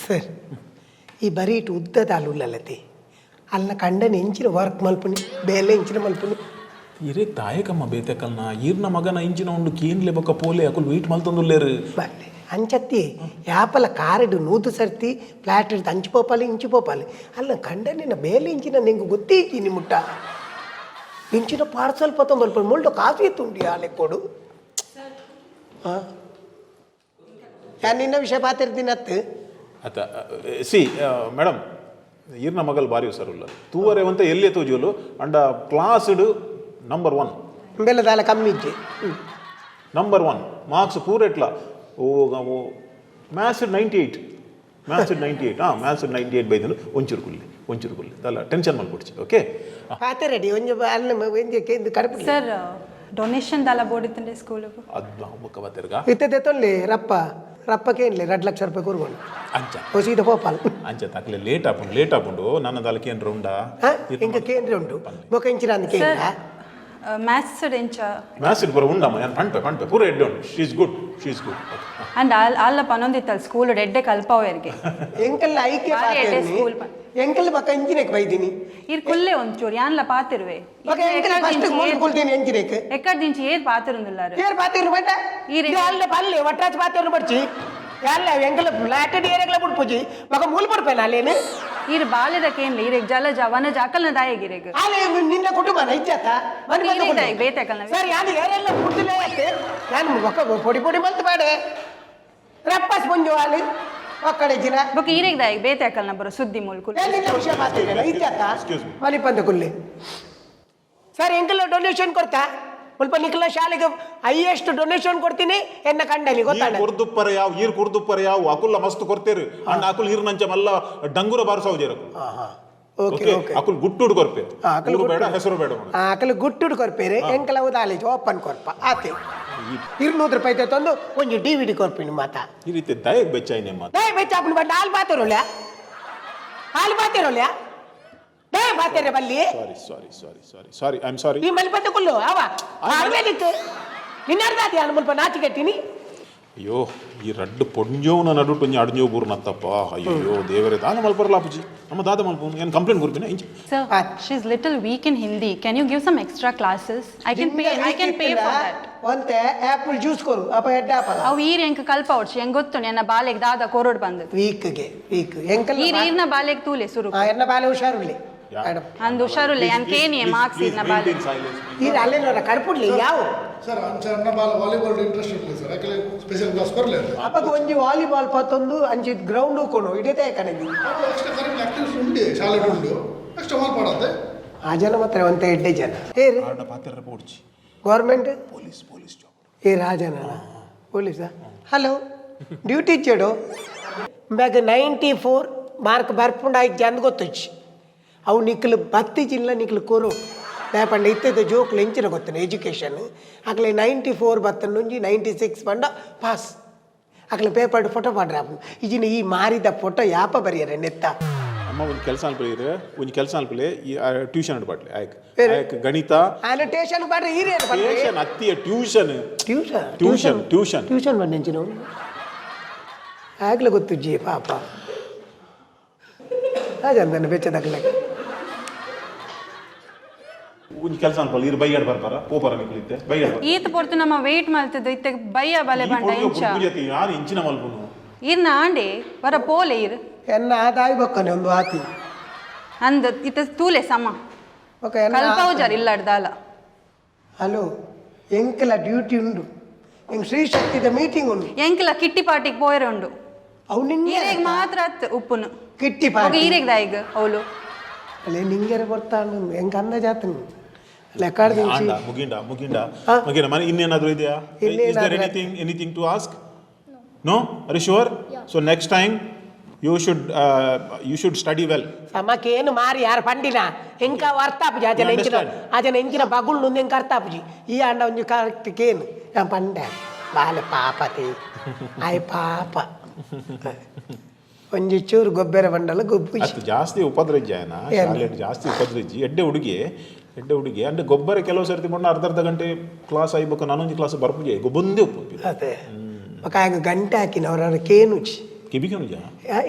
Sir ಈ ಬರೀ ಇಟ್ಟು ಉದ್ದದ ಅಲ್ಲುಲ್ಲತೆ ಅಲ್ಲ ಕಂಡನ ಎಂಚಿನ ವರ್ಕ್ ಮಲ್ಪುನಿ ಬೇಲೆ ಎಂಚಿನ ಮಲ್ಪುನಿ ಇರೇ ತಾಯಕಮ್ಮ ಬೇತಕಲ್ನ ಈರ್ನ ಮಗನ ಇಂಚಿನ ಒಂದು ಕೇನ್ಲೆ ಬೊಕ್ಕ ಪೋಲೆ ಅಕುಲ್ ವೆಯ್ಟ್ ಮಲ್ತೊಂದುಲ್ಲೇರು ಬಲ್ಲೆ ಅಂಚತ್ತಿ ಯಾಪಲ ಕಾರಡು ನೂತು ಸರ್ತಿ ಫ್ಲಾಟ್ ಹಿಡ್ದು ಅಂಚು ಪೋಪಾಲಿ ಇಂಚು ಪೋಪಾಲಿ ಅಲ್ಲ ಕಂಡನಿನ ಬೇಲೆ ಇಂಚಿನ ನಿಂಗೆ ಗೊತ್ತೇ ಇದ್ದೀನಿ ಮುಟ್ಟ ಇಂಚಿನ ಪಾರ್ಸಲ್ ಪತ್ತ ಮಲ್ಪ ಮುಳ್ಳು ಕಾಫಿ ತುಂಡಿ ಆಲೆ ಕೊಡು ಹಾಂ ಯಾರು ನಿನ್ನ ವಿಷಯ ಪಾತಿರ್ತೀನಿ ಅತ್ತು ಅತ್ತ ಸಿ ಮೇಡಮ್ ಈರ್ನ ಮಗಲ್ ಬಾರಿ ಸರುಲ್ಲ ತೂವರೆ ಅಂತ ಎಲ್ಲೇ ತೋಜೋಲು ಅಂಡ ಕ್ಲಾಸ್ಡ್ ನಂಬರ್ 1 ಬೆಲ್ಲದಾಲ ಕಮ್ಮಿ ಇಜ್ಜೆ ನಂಬರ್ 1 ಮಾರ್ಕ್ಸ್ ಪೂರೆಟ್ಲ ಓ ಮ್ಯಾಥ್ಸ್ 98 ಮ್ಯಾಥ್ಸ್ 98 ಮ್ಯಾಥ್ಸ್ 98 ಬೈದನು ಒಂಚೂರು ಕುಲ್ಲಿ ಅಲ್ಲ ಟೆನ್ಷನ್ ಮಾಡ್ಕೊಡ್ಚಿ ಓಕೆ ಪಾತೆ ರೆಡಿ ಒಂಜ ಅಲ್ಲ ಒಂಜ ಕೇಂದ್ರ ಕಡಪು ಸರ್ ಡೊನೇಷನ್ ದಾಲ ಬೋಡಿತ್ತಂಡೆ ಸ್ಕೂಲಿಗೆ ಅದು ಬೊಕ್ಕ ಬತ್ತಿರ್ಗ ಇತ್ತದ ತೊಳ್ಳಿ ರಪ್ಪಕೇನ್ಲಿ 2 ಲಕ್ಷ ರೂಪಾಯಿ ಕೂರ್ಕೊಂಡು ಅಂಚ ಸೀದಾ ಪೋಪಾಲ್ ಅಂಚ ತಕ್ಲೆ ಲೇಟ್ ಆಪುಂಡು ನನ್ನ ದಾಲಕ್ಕೆ ಏನು ರೌಂಡ ಇಂಕ ಕೇಂದ್ರ ಉಂಟು ಬೊಕ ಇಂಚಿನ ಅಂದ ಕೇಂದ್ರ ಮ್ಯಾಥ್ಸ್ ಎಂಚ ಮ್ಯಾಥ್ಸ್ ಪೂರ ಉಂಡಮ್ಮ ನಾನು ಪಂಪೆ ಪೂರ ಎಡ್ಡೆ ಉಂಟು ಶೀಸ್ ಗುಡ್ ಅಂಡ್ ಅಲ್ಲ ಪನೊಂದಿತ್ತಲ್ಲ ಸ್ಕೂಲ್ ರೆಡ್ಡೆ ಕಲ್ಪವರಿಗೆ ಎಂಕಲ್ಲ ಐಕೆ ಸ್ಕೂಲ್ ಎಂಕಲ್ಲ ಬಕ್ಕ ಇಂಜಿನೇಕ್ ಬೈದಿನಿ ಇರ್ ಕುಲ್ಲೆ ಒಂಚೂರು ಯಾನ್ಲ ಪಾತಿರುವೆ ಬಕ ಎಂಕಲ್ಲ ಫಸ್ಟ್ ಮೂಲ ಕುಲ್ತೀನಿ ಎಂಜಿನೇಕ್ ಎಕ್ಕಡ್ ದಿಂಚಿ ಏದ್ ಪಾತಿರುಂದಿಲ್ಲಾರು ಏರ್ ಪಾತಿರು ಬಟ ಯಾಲ್ಲ ಬಲ್ಲೆ ವಟ್ರಾಜ್ ಪಾತಿರು ಬಡ್ಚಿ ಯಾಲ್ಲ ಎಂಕಲ್ಲ ಫ್ಲಾಟೆಡ್ ಏರಿಯಾಗ್ಲ ಬಿಡ್ಪುಜಿ ಬಕ ಮೂಲ ಪಡ್ಪೇನ ಅಲ್ಲೇನು ಇರ್ ಬಾಲ್ಯದಕ್ಕೇನ್ಲಿ ಇರೆಗ್ ಜಲಜ ವನಜ ಅಕಲ್ನ ದಾಯಗಿರೆಗ್ ಆಲೆ ನಿನ್ನ ಕುಟುಂಬ ನೈಜಾತ ಬೇತಕಲ್ನ ಸರ್ ಯಾನು ಏರೆಲ್ಲ ಕುಡ್ದಿಲ್ಲ ಯಾಕೆ ನಾನು ಬಕ ಪೊಡಿ ಮಲ್ತು ಬಾಡೆ ರಪ್ಪಸ್ ಮುಂಜು ಆಲಿ ಒಕ್ಕಡೆ ಜಿನ ಬೊಕ ಈರೆಗ್ ದಾಯಗ್ ಬೇತಕಲ್ನ ಬರೋ ಸುದ್ದಿ ಮೂಲ್ಕು ಏನಿಲ್ಲ ವಿಷಯ ಮಾತಾಡಿಲ್ಲ ಇತ್ಯಾತ ಮಲಿಪಂದ ಕುಲ್ಲಿ ಸರ್ ಎಂಕಲ್ಲ ಡೊನೇಷನ್ ಕೊಡ್ತಾ ಸ್ವಲ್ಪ ನಿಖಲ ಶಾಲೆಗೆ ಹೈಯೆಸ್ಟ್ ಡೊನೇಷನ್ ಕೊಡ್ತೀನಿ ಎನ್ನ ಕಂಡಲಿ ಗೊತ್ತಾಗ ಕುರ್ದುಪ್ಪರ ಯಾವ ಅಕುಲ್ಲ ಮಸ್ತ್ ಕೊಡ್ತೇರು ಅಂಡ್ ಅಕುಲ್ ಹಿರ್ನಂಚ ಮಲ್ಲ ಡಂಗುರ ಬಾರಸಾವುಜೇರು ಅಕುಲ್ ಗುಟ್ಟುಡು ಕೊರ್ಪೆ ಬೇಡ ಹೆಸರು ಬೇಡ ಆಕಲು ಗುಟ್ಟುಡು ಕೊರ್ಪೇರೆ ಎಂಕಲ ಉದಾಲೇಜ್ ಓಪನ್ ಕೊರ್ಪ ಆತೆ 200 ರೂಪಾಯಿ ತಂದು ಒಂದು DVD ಕೊರ್ಪಿನಿ ಮಾತಾ ಈ ರೀತಿ ದಯಗ್ ಬೆಚ್ಚಾಯಿನೆ ಮಾತು ದಯ ಬೆಚ್ಚಾಪುನ್ ಬಟ್ ಹಾಲು ಬಾತಿರೋಲ್ಯ ದಯ ಬಾತೇರೆ ಬಲ್ಲಿ ಸಾರಿ ಐ ಆಮ್ ಸಾರಿ ಈ ಮಲ್ಪತ್ತ ಕುಲ್ಲು ಅವ ಅರ್ವೇದಿತ್ತು ನಿನ್ನರ್ದಾತಿ ನಾನು ಮುಲ್ಪ ನಾಚಿ ಕಟ್ಟಿನಿ ಅಯ್ಯೋ ಈ ರಡ್ಡು ಪೊಂಜೋನ ನಡು ಟೊಂಜಿ ಅಡ್ಜೋ ಬೂರ್ನತ್ತಪ್ಪ ಅಯ್ಯೋ ದೇವರೇ ದಾನ ಮಲ್ಪರಲ್ಲ ಅಪ್ಪುಜಿ ನಮ್ಮ ದಾದ ಮಲ್ಪೋನು ಏನು ಕಂಪ್ಲೇಂಟ್ ಕೊಡ್ತೀನಿ ಇಂಚಿ Sir, she's little weak in Hindi. Can you give some extra classes? I can pay for that. ಒಂತೆ ಆಪಲ್ ಜ್ಯೂಸ್ ಕೊರು ಅಪ್ಪ ಎಡ್ಡ ಆಪಲ ಅವು ಈರ್ ಎಂಕ ಕಲ್ಪ ಹೊಡ್ಸಿ ಹೆಂಗ್ ಗೊತ್ತು ನನ್ನ ಬಾಲೆಗ್ ದಾದ ಕೊರೋಡ್ ಬಂದು ವೀಕ್ ಎಂಕಲ್ ಈರ್ನ ಬಾಲೆಗ್ ತೂಲೆ ಸುರು ಎನ್ನ ಬಾಲೆ ಹುಷಾರುಳ್ಳಿ ಅಂದು ಹುಷಾರುಲ್ಲೆ ಅನ್ ಕೇನಿ ಮಾರ್ಕ್ಸ್ ಇರ್ನ ಬಾಲೆ ಈಗ ಅಲ್ಲೇನೋರ ಕಡ್ಪುಡ್ಲಿ ಯಾವ ಸರ್ ಅನ್ನ ಬಾಲ್ ವಾಲಿಬಾಲ್ ಇಂಟ್ರೆಸ್ಟ್ ಇರಲಿ ಸರ್ ಯಾಕೆ ಸ್ಪೆಷಲ್ ಕ್ಲಾಸ್ ಕೊರలేదు ಅಪ್ಪಗ ಒಂಜಿ ವಾಲಿಬಾಲ್ ಪತ್ತೊಂದು ಅಂಚಿ ಗ್ರೌಂಡ್ ಕೊನು ಇಡೀತೆ ಕಣಗಿ ಎಕ್ಸ್ಟ್ರಾ ಕರಿಕ್ಯುಲರ್ ಆಕ್ಟಿವಿಟೀಸ್ ಉಂಟು ಶಾಲೆಗೆ ಉಂಟು ಎಕ್ಸ್ಟ್ರಾ ಮಾಲ್ ಪಡತ್ತೆ ಆ ಜನ ಮಾತ್ರ ಒಂತ ಎಡ್ಡೆ ಜನ ಏರಿ ಪಾತ್ರ ಪೋಡ್ಚಿ ಗೌರ್ಮೆಂಟ್ ಪೊಲೀಸ್ ಜಾಬ್ ఏ రాజనా పోలీసా హలో డ్యూటీ ఇచ్చాడు బ్యాగ్ 94 మార్క్ ಬರ್ಪುಂಡ ಐದು ಜನ ಗೊತ್ತೊಚ್ಚಿ ಅವು ನಿಕ್ಲು ಬತ್ತಿ ಜಿಲ್ಲ ನಿಕ್ಲು ಕೋರು ಲೇಪಂಡ ಇತ್ತದ ಜೋಕ್ಲು ಎಂಚಿನ ಗೊತ್ತನೆ ಎಜುಕೇಷನ್ ಅಕ್ಲೆ 94 ಬತ್ತನ ನುಂಜಿ 96 ಬಂಡ ಪಾಸ್ ಅಕ್ಲೆ ಪೇಪರ್ ಫೋಟೋ ಮಾಡ್ರ ಈಜಿನ ಈ ಮಾರಿದ ಫೋಟೋ ಯಾಪ ಬರೆಯರೆ ನೆತ್ತ ಅಮ್ಮ ಒಂದು ಕೆಲಸ ಅನ್ಕೊಳ್ಳಿದ್ರೆ ಈ ಟ್ಯೂಷನ್ ಅಡ್ಬಾಟ್ಲೆ ಆಯ್ಕೆ ಗಣಿತ ಆನೋಟೇಷನ್ ಮಾಡ್ರೆ ಹಿರಿಯರು ಟ್ಯೂಷನ್ ಅತ್ತಿಯ ಟ್ಯೂಷನ್ ಬಂದೆಂಚಿ ನಾವು ಆಗ್ಲೇ ಗೊತ್ತು ಜಿ ಪಾಪ ಹಾಗಂದನ ಬೆಚ್ಚದಾಗ್ಲೆ ಒಂದು ಕೆಲಸ ಅನ್ಕೊಳ್ಳಿ ಇರು ಬೈಯಾಡ್ ಬರ್ತಾರ ಪೋಪರ ನಿಕ್ಲಿತ್ತೆ ಬೈಯಾಡ್ ಈತ ಪೊರ್ತು ನಮ್ಮ ವೇಟ್ ಮಾಡ್ತಿದ್ದ ಇತ್ತ ಬಯ್ಯ ಬಲೆ ಬಂಡ ಇಂಚ ಯಾರು ಇಂಚಿನ ಮಲ್ಪುನು ಇರ್ನ ಆಂಡೆ ವರ ಪೋಲೆ ಇರ್ ಎನ್ನ ಆದಾಯ ಬಕ್ಕನೆ ಒಂದು ಆತಿ ಅಂದ ಇತ್ತ ತೂಲೆ ಸಮ ಕಲ್ಪೌಜರ್ ಇಲ್ಲಾಡ್ದಾಲ ಹಲೋ ಎಂಕಲ ಡ್ಯೂಟಿ ಉಂಡು ಎಂಗ್ ಶ್ರೀ ಶಕ್ತಿದ ಮೀಟಿಂಗ್ ಉಂಡು ಎಂಕಲ ಕಿಟ್ಟಿ ಪಾರ್ಟಿಗೆ ಪೋಯರೆ ಉಂಡು ಅವು ನಿಂಗೆ ಈರೆಗ್ ಮಾತ್ರ ಅತ್ ಉಪ್ಪುನು ಕಿಟ್ಟಿ ಪಾರ್ಟಿ ಈರೆಗ್ ದಾಯಿಗ ಅವಳು ಅಲ್ಲೇ ನಿಂಗೆರೆ ಬರ್ತಾನು ಎಂಗ ಅಂದ ಜಾತನು ಲೆಕ್ಕಾಡ್ದು ಮುಗಿಂಡ ಮನೆ ಇನ್ನೇನಾದ್ರೂ ಇದೆಯಾ anything to ask no are you sure so next time you should study well ಸಮಕೇನು ಮಾರಿ ಯಾರು ಪಂಡಿನ ಎಂಕ ಅರ್ಥಾಪುಜಿ ಆಜನ ಎಂಚಿನ ಬಗುಳು ನುಂದು ಎಂಕ ಅರ್ಥಾಪುಜಿ ಈ ಅಂಡ ಒಂಜಿ ಕರೆಕ್ಟ್ ಕೇನು ಪಂಡೆ ಬಾಲೆ ಪಾಪತಿ ಆಯ್ ಪಾಪ ಒಂಜಿ ಚೂರು ಗೊಬ್ಬರ ಬಂಡಲ ಗೊಬ್ಬು ಜಾಸ್ತಿ ಉಪದ್ರಜ್ಜಾಯನ ಜಾಸ್ತಿ ಉಪದ್ರಜ್ಜಿ ಎಡ್ಡೆ ಹುಡುಗಿ ಅಂದ್ರೆ ಗೊಬ್ಬರ ಕೆಲವು ಸರ್ತಿ ಬಂಡ ಅರ್ಧ ಗಂಟೆ ಕ್ಲಾಸ್ ಆಯ್ಬೇಕು ನಾನೊಂದು ಕ್ಲಾಸ್ ಬರ್ಪುಜಿ ಗೊಬ್ಬೊಂದೇ ಉಪ್ಪು ಅದೇ ಗಂಟೆ ಹಾಕಿನ ಅವ್ರ ಕೇನುಚಿ ಕಿಬಿಗೆ ನಿಜ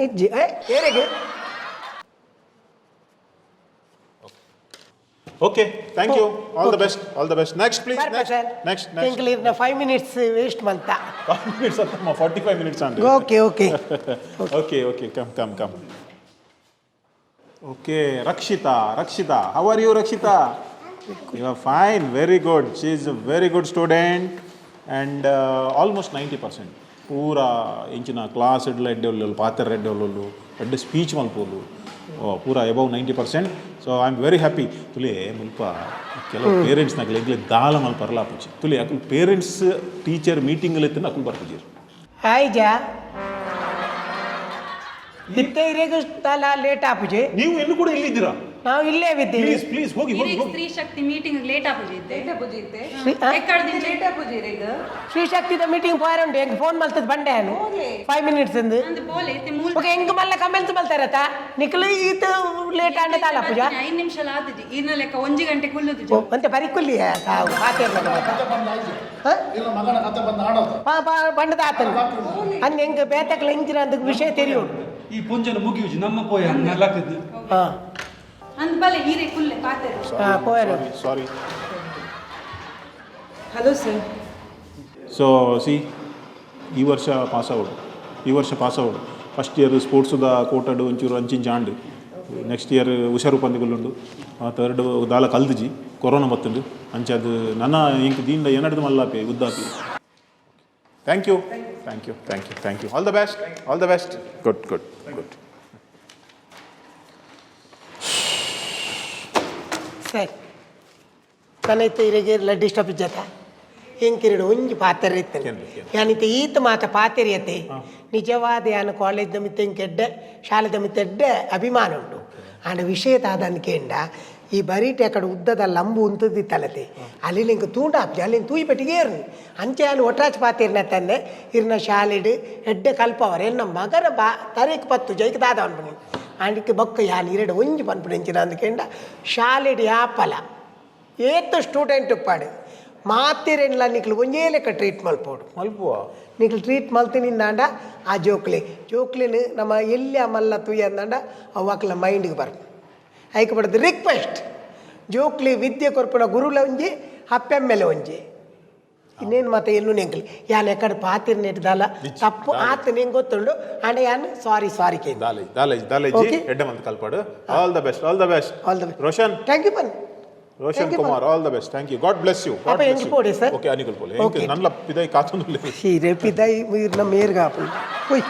ಇಜ್ಜಿ ಏರೆಗೆ okay thank you all the best all the best next please ಬರ್ಪ ಸರ್ ನೆಕ್ಸ್ಟ್ ತಿಂಗಳಿರ್ನ 5 ಮಿನಿಟ್ಸ್ ವೇಸ್ಟ್ ಮಂತ 5 minutes attಮ್ಮ 45 minutes ಅಂದ್ರೆ okay okay okay come okay Rakshita how are you Rakshita you are fine very good she is a very good student and almost 90% ಪೂರಾ ಇಂಚಿನ class ಎಡ್ಡೆಲ್ಲ ಪಾತ್ರ ಎಡ್ಡೆಲ್ಲೂ ಎಡ್ಡೆ speech ಮಲ್ಪೋಲು ಪೂರಾ above 90%. So I am very happy ತುಲಿ ಮುಲ್ಪ ಕೆಲವು ಪೇರೆಂಟ್ಸ್ನಾಗಲಿ ಎಗ್ಲೆ ದಾಲ ಮಲ್ಪರಲ್ಲ ಪೂಜಿ ತುಲಿ ಅಕುಲ್ ಪೇರೆಂಟ್ಸ್ ಟೀಚರ್ ಮೀಟಿಂಗ್ ಎತ್ತಿನ ಅಕುಲ್ ಬರ್ಪುಜೀರು ಹಾಯ್ ಜಾ ಇತ್ತೆ ಇರೇಗ ತಲ ಲೇಟ್ ಆಪುಜೆ ನೀವು ಎಲ್ಲೂ ಕೂಡ ಇಲ್ಲಿದ್ದೀರಾ ನಾವು ಇಲ್ಲೇ ಇದ್ದೀವಿ ಪ್ಲೀಸ್ ಹೋಗಿ Stree Shakti meeting late ಆಪುಜಿತ್ತೆ Shri ಶಕ್ತಿದ meeting ಪಾರುಂಡು ಹೆಂಗ್ ಫೋನ್ ಮಲ್ತದ ಬಂಡೆ ನಾನು 5 ಮಿನಿಟ್ಸ್ ಅಂದು ಓಕೆ ಹೆಂಗ್ ಮಲ್ಲ ಕಮೆಂಟ್ಸ್ ಮಲ್ತಾರತ ನಿಕಲು ಈತ ಲೇಟ್ ಆಂಡ ತಾಲ ಪೂಜಾ 5 ನಿಮಿಷ ಆದಿಜಿ ಇನ್ನ ಲೆಕ್ಕ 1 ಗಂಟೆ ಕುಲ್ಲುದು ಅಂತ ಬರಿಕುಲ್ಲಿ ತಾವು ಪಾತೇರ್ನ ಕತೆ ಬಂದು ಆಯ್ತು ಇಲ್ಲ ಮಗನ ಕತೆ ಬಂದು ಆಡೋದು ಬಂಡದ ಆತನು ಅಂದ್ ಹೆಂಗ್ ಬೇತಕ್ಲ ಇಂಚಿನ ಅಂದ ವಿಷಯ ತೆರಿಯೋಡು ಈ ಪುಂಜನ ಮುಗಿಯುಜಿ ನಮ್ಮ ಪೋಯ ನಲಕದ್ದು ಹಾ ಅಂದ್ ಬಲೆ ಹೀರೆ ಕುಲ್ಲೆ ಪಾತೆರು ಪೋಯರು sorry hello sir so see ಈ ವರ್ಷ ಪಾಸ್ ಔಟ್ ಫಸ್ಟ್ ಇಯರ್ ಸ್ಪೋರ್ಟ್ಸ್ದ ಕೋಟಡು ಒಂಚೂರು ಅಂಚಿಂಚಾಂಡು ನೆಕ್ಸ್ಟ್ ಇಯರ್ ಹುಷಾರು ಪಂದ್ಯಗಳುಂಡು ಥರ್ಡ್ ದಾಲ ಕಲ್ದಿಜಿ ಕೊರೋನಾ ಬತ್ತುಂಡು ಅಂಚದು ನನ್ನ ಇಂಕ್ ದೀಂಡ ಏನಡ್ದು ಮಲ್ಲಾಪಿ ಉದ್ದಾಪಿ thank you all the best good ಸರಿ ತನೈತೆ ಇರೆಗೆ ಡಿಸ್ಟರ್ಬ್ ಇಜ್ಜತ ಹೆಂಗಿರಡು ಒಂಜಿ ಪಾತೆರೆ ಇತ್ತನೆ ಯಾನಿತ ಈತ ಮಾತ ಪಾತೆರಿಯತೆ ನಿಜವಾದ ಯಾನು ಕಾಲೇಜ್ದ ಮಿತ್ತ ಎಂಕೆಡ್ಡೆ ಶಾಲೆದ ಮಿತ್ತ ಎಡ್ಡೆ ಅಭಿಮಾನ ಉಂಟು ಆಂಡ ವಿಷಯ ತಾದನ್ಕೇಂಡ ಈ ಬರೀಟೆ ಅಕಡೆ ಉದ್ದದ ಲಂಬು ಉಂತದಿತ್ತಲತೆ ಅಲ್ಲಿ ನಿಂಗೆ ತೂಂಡ ಆಪ್ಜಿ ಅಲ್ಲಿ ತೂಯಿ ಪೆಟ್ಟಿಗೆ ಏರ್ನಿ ಅಂಚೆ ನಾನು ಒಟ್ರಾಚ್ ಪಾತಿರ್ನ ತಂದೆ ಇರ್ನ ಶಾಲೆಡು ಎಡ್ಡೆ ಕಲ್ಪವರೆ ಎನ್ನ ಮಗನ ತರೇಕ್ ಪತ್ತು ಜೈಕ್ ದಾದ ಅನ್ಪಣಿ ಆಂಡಿಕ್ಕೆ ಬೊಕ್ಕ ಯಾನು ಇರಡು ಒಂಜಿ ಪನ್ಪುಣೆಂಚಿನ ಅಂದ್ಕೇಂಡ ಶಾಲೆಡು ಯಾಪಲ ಏತು ಸ್ಟೂಡೆಂಟ್ ಪಾಡು ಮಾತಿರೆನ್ಲ ನಿಕ್ಲು ಒಂಜೇ ಲೆಕ್ಕ ಟ್ರೀಟ್ ಮಲ್ಪೋಡು ನಿಕ್ಲು ಟ್ರೀಟ್ ಮಲ್ತೀನಿ ಅಂದಾಂಡ ಆ ಜೋಕ್ಲಿನ ನಮ್ಮ ಎಲ್ಲಿ ಮಲ್ಲ ತುಯ್ಯ ಅಂದಾಂಡ ಅವಕ್ಲ ಮೈಂಡ್ಗೆ ಬರ್ತು ಐಕೆ ಪಡೆದು ರಿಕ್ವೆಸ್ಟ್ ಜೋಕ್ಲಿ ವಿದ್ಯೆ ಕೊರ್ಪುನ ಗುರುಲ ಒಂಜಿ ಹಪ್ಪೆಮ್ಮೆಲೆ ಒಂಜಿ ಇನ್ನೇನು ಮತ್ತೆ ಎಲ್ಲೂ ನೆಂಕಲಿ ಯಾನ್ ಎಕಡೆ ಪಾತಿರ್ ನೆಟ್ದಲ್ಲ ತಪ್ಪು ಆತ ನಿಂಗೆ ಗೊತ್ತುಂಡು ಅಂಡ ಯಾನ್ ಸಾರಿ ಕೇ ಎಡ್ಡೆ ಮಂತ್ ಕಲ್ಪಾಡು all the best Roshan thank you ಬನ್ನಿ Roshan Kumar all the best thank you God bless you ಅಪ್ಪ ಹೆಂಗೆ ಪೋಡೆ ಸರ್ ಓಕೆ ಅನಿಕಲ್ ಪೋಲೆ ನನ್ನ ಪಿದೈ ಕಾತೊಂದು ಪಿದೈ ನಮ್ಮ ಮೇರ್ಗಾಪು ಹುಯ್